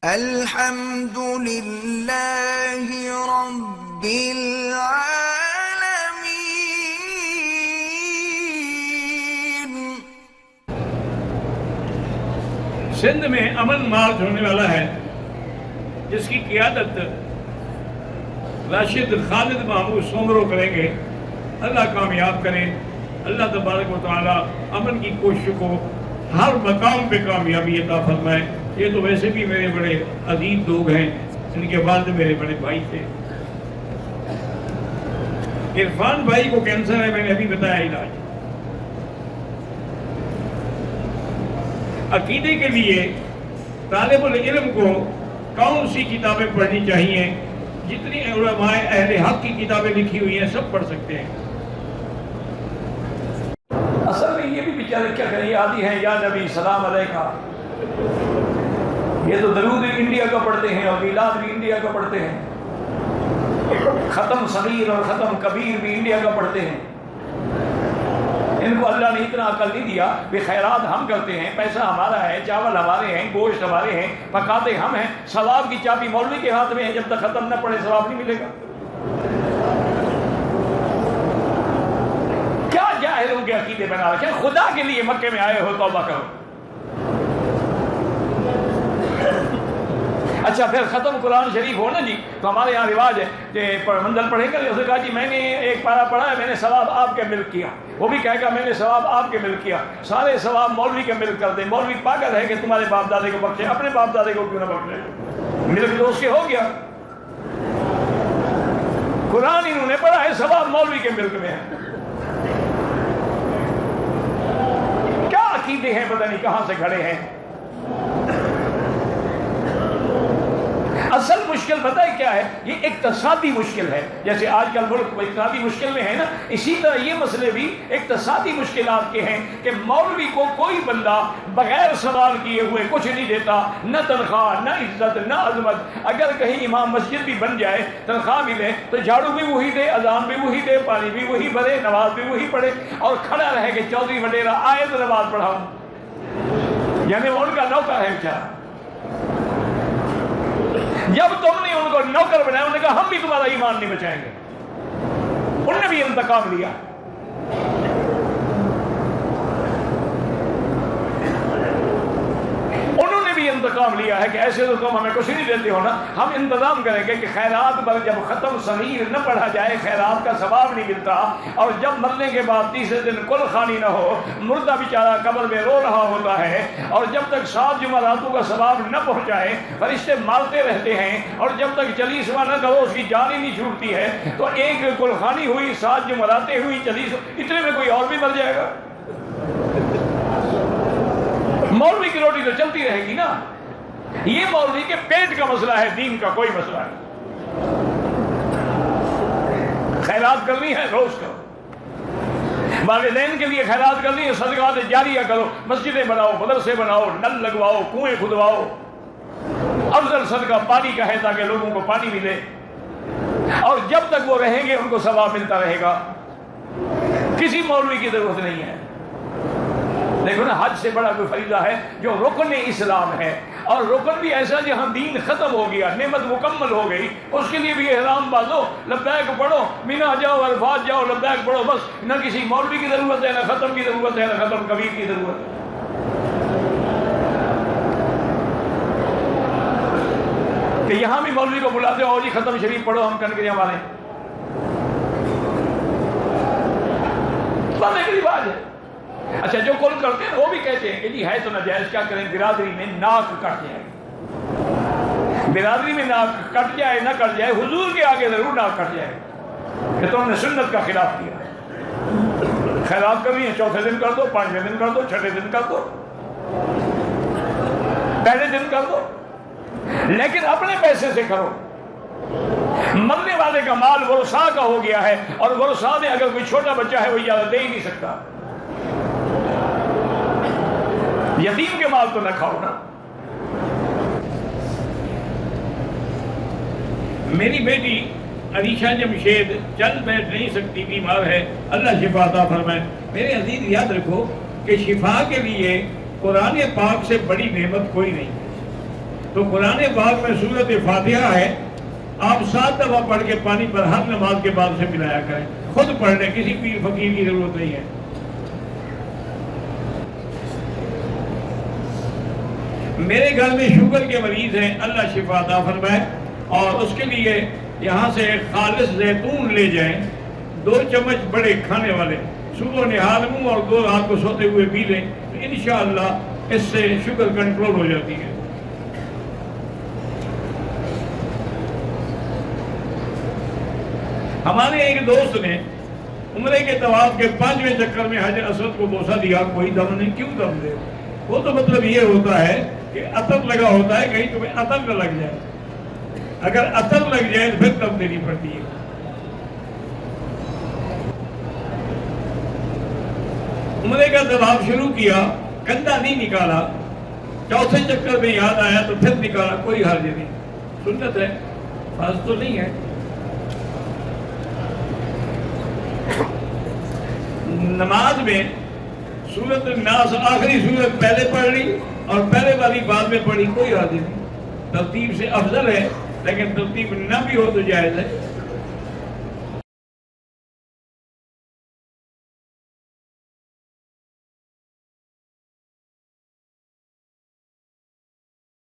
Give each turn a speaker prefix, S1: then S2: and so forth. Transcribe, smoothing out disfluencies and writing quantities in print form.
S1: الحمد للہ رب العالمین۔
S2: سندھ میں امن مارچ ہونے والا ہے، جس کی قیادت راشد خالد محمود سومرو کریں گے۔ اللہ کامیاب کرے، اللہ تبارک و تعالی امن کی کوششوں کو ہر مقام پہ کامیابی عطا فرمائے۔ یہ تو ویسے بھی میرے بڑے عزیز لوگ ہیں، ان کے والد میرے بڑے بھائی تھے۔ عرفان بھائی کو کینسر ہے، میں نے ابھی بتایا علاج۔ عقیدے کے لیے طالب العلم کو کون سی کتابیں پڑھنی چاہیے؟ جتنی علماء اہل حق کی کتابیں لکھی ہوئی ہیں سب پڑھ سکتے ہیں۔ اصل میں یہ بھی بیچارے کیا کریں، یہ آدھی ہیں یا نبی سلام علیکہ، یہ تو درود انڈیا کا پڑھتے ہیں اور میلاد بھی انڈیا کا پڑھتے ہیں، ختم صغیر اور ختم کبیر بھی انڈیا کا پڑھتے ہیں۔ ان کو اللہ نے اتنا عقل نہیں دیا کہ خیرات ہم کرتے ہیں، پیسہ ہمارا ہے، چاول ہمارے ہیں، گوشت ہمارے ہیں، پکاتے ہم ہیں، ثواب کی چابی مولوی کے ہاتھ میں ہے، جب تک ختم نہ پڑے ثواب نہیں ملے گا۔ کیا جاہلوں کے عقیدے بنا رکھے، خدا کے لیے مکے میں آئے ہو توبہ کرو۔ اچھا پھر ختم قرآن شریف ہو نا جی، تو ہمارے یہاں رواج ہے کہ منزل پڑھے گا، اسے کہا جی میں نے ایک پارہ پڑھا ہے، میں نے ثواب آپ کے ملک کیا، وہ بھی کہے گا میں نے ثواب آپ کے ملک کیا، سارے ثواب مولوی کے ملک کر دیں۔ مولوی پاگل ہے کہ تمہارے باپ دادے کو بخشے، اپنے باپ دادے کو کیوں نہ بخشے؟ ملک تو اس کے ہو گیا، قرآن انہوں نے پڑھا ہے، ثواب مولوی کے ملک میں ہے۔ کیا عقیدے ہیں، پتہ نہیں کہاں سے کھڑے ہیں۔ اصل مشکل پتہ ہے کیا ہے؟ یہ اقتصادی مشکل ہے۔ جیسے آج کل ملک اقتصادی مشکل میں ہے نا، اسی طرح یہ مسئلے بھی اقتصادی مشکلات کے ہیں کہ مولوی کو کوئی بندہ بغیر سوال کیے ہوئے کچھ نہیں دیتا، نہ تنخواہ، نہ عزت، نہ عظمت۔ اگر کہیں امام مسجد بھی بن جائے، تنخواہ ملے تو جھاڑو بھی وہی دے، اذان بھی وہی دے، پانی بھی وہی بھرے، نماز بھی وہی پڑھے، اور کھڑا رہے کہ چودھری وڈیرا آئے تو نماز پڑھاؤں، یعنی ان کا نوکر ہے بیچارہ۔ جب تم نے ان کو نوکر بنایا، انہوں نے کہا ہم بھی تمہارا ایمان نہیں بچائیں گے۔ انہوں نے بھی انتقام لیا۔ انہوں نے بھی انتقام لیا ہے کہ ایسے تو تم ہمیں کچھ نہیں دیتے ہو نا، ہم انتظام کریں گے کہ خیرات پر جب ختم صغیر نہ پڑھا جائے، خیرات کا ثواب نہیں ملتا، اور جب مرنے کے بعد تیسرے دن کل خوانی نہ ہو، مردہ بیچارہ قبر میں رو رہا ہوتا ہے، اور جب تک 7 جمعراتوں کا ثواب نہ پہنچائے فرشتے مارتے رہتے ہیں، اور جب تک چلیسواں نہ کرو اس کی جان ہی نہیں چھوٹتی ہے، تو ایک کل خوانی ہوئی، 7 جمعراتیں ہوئی، اتنے میں کوئی اور بھی مر جائے گا۔ مولوی کی روٹی تو چلتی رہے گی نا۔ یہ مولوی کے پیٹ کا مسئلہ ہے، دین کا کوئی مسئلہ نہیں۔ خیرات کرنی ہے روز کرو، والدین کے لیے خیرات کرنی ہے، صدقات جاریہ کرو، مسجدیں بناؤ، مدرسے بناؤ، نل لگواؤ، کنویں کھدواؤ۔ افضل صدقہ پانی کا ہے تاکہ لوگوں کو پانی ملے، اور جب تک وہ رہیں گے ان کو ثواب ملتا رہے گا۔ کسی مولوی کی ضرورت نہیں ہے۔ دیکھو نا، حج سے بڑا کوئی فریضہ ہے جو رکن اسلام ہے، اور رکن بھی ایسا جہاں دین ختم ہو گیا، نعمت مکمل ہو گئی، اس کے لیے بھی احرام باندھو، لبیک پڑھو، مینا جاؤ، عرفات جاؤ، لبیک پڑھو، بس۔ نہ کسی مولوی کی ضرورت ہے، نہ ختم کی ضرورت ہے، نہ ختم کبیر کی ضرورت ہے۔ کہ یہاں بھی مولوی کو بلاتے ہو جی ختم شریف پڑھو، ہم کن کے ہمارے ایک رواج ہے۔ اچھا جو کل کرتے ہیں وہ بھی کہتے ہیں کہ جی ہے تو ناجائز، کیا کریں، برادری میں ناک کٹ جائے، برادری میں ناک کٹ جائے نہ کٹ جائے، حضور کے آگے ضرور ناک کٹ جائے کہ تم نے سنت کا خلاف کیا۔ خیرات کرنی ہے، 4تھے دن کر دو، 5ویں دن کر دو، 6ٹھے دن کر دو، پہلے دن کر دو، لیکن اپنے پیسے سے کرو۔ مرنے والے کا مال ورثاء کا ہو گیا ہے، اور ورثاء میں اگر کوئی چھوٹا بچہ ہے وہ اجازت دے ہی نہیں سکتا۔ یتیم کے مال تو نہ کھاؤ نا۔ میری بیٹی عریشہ جمشید چل بیٹھ نہیں سکتی، بیمار ہے، اللہ شفا عطا فرمائے۔ میرے عزیز یاد رکھو کہ شفا کے لیے قرآن پاک سے بڑی نعمت کوئی نہیں ہے۔
S3: تو قرآن پاک میں سورت فاتحہ ہے، آپ 7 دفعہ پڑھ کے پانی پر ہر نماز کے بعد سے پلایا کریں، خود پڑھ لیں، کسی پیر فقیر کی ضرورت نہیں ہے۔ میرے گھر میں شوگر کے مریض ہیں، اللہ شفا عطا فرمائے، اور اس کے لیے یہاں سے خالص زیتون لے جائیں، 2 چمچ بڑے کھانے والے، صبح نہال منہ اور 2 رات کو سوتے ہوئے پی لیں، تو انشاءاللہ اس سے شوگر کنٹرول ہو جاتی ہے۔ ہمارے ایک دوست نے عمرے کے طواف کے 5ویں چکر میں حجر اسود کو بوسہ دیا، کوئی دم نہیں، کیوں دم دے؟ وہ تو مطلب یہ ہوتا ہے کہ عطر لگا ہوتا ہے، کہیں تمہیں عطر نہ لگ جائے، اگر عطر لگ جائے تو پھر دم دینی پڑتی ہے۔ عمرے کا طواف شروع کیا، کندھا نہیں نکالا، 4تھے چکر میں یاد آیا تو پھر نکالا، کوئی حرج نہیں، سنت ہے، فرض تو نہیں ہے۔ نماز میں سورۃ الناس آخری سورت پہلے پڑھ لی اور پہلے والی بعد میں پڑھی، کوئی حرج نہیں، ترتیب سے افضل ہے، لیکن ترتیب نہ بھی ہو تو جائز ہے۔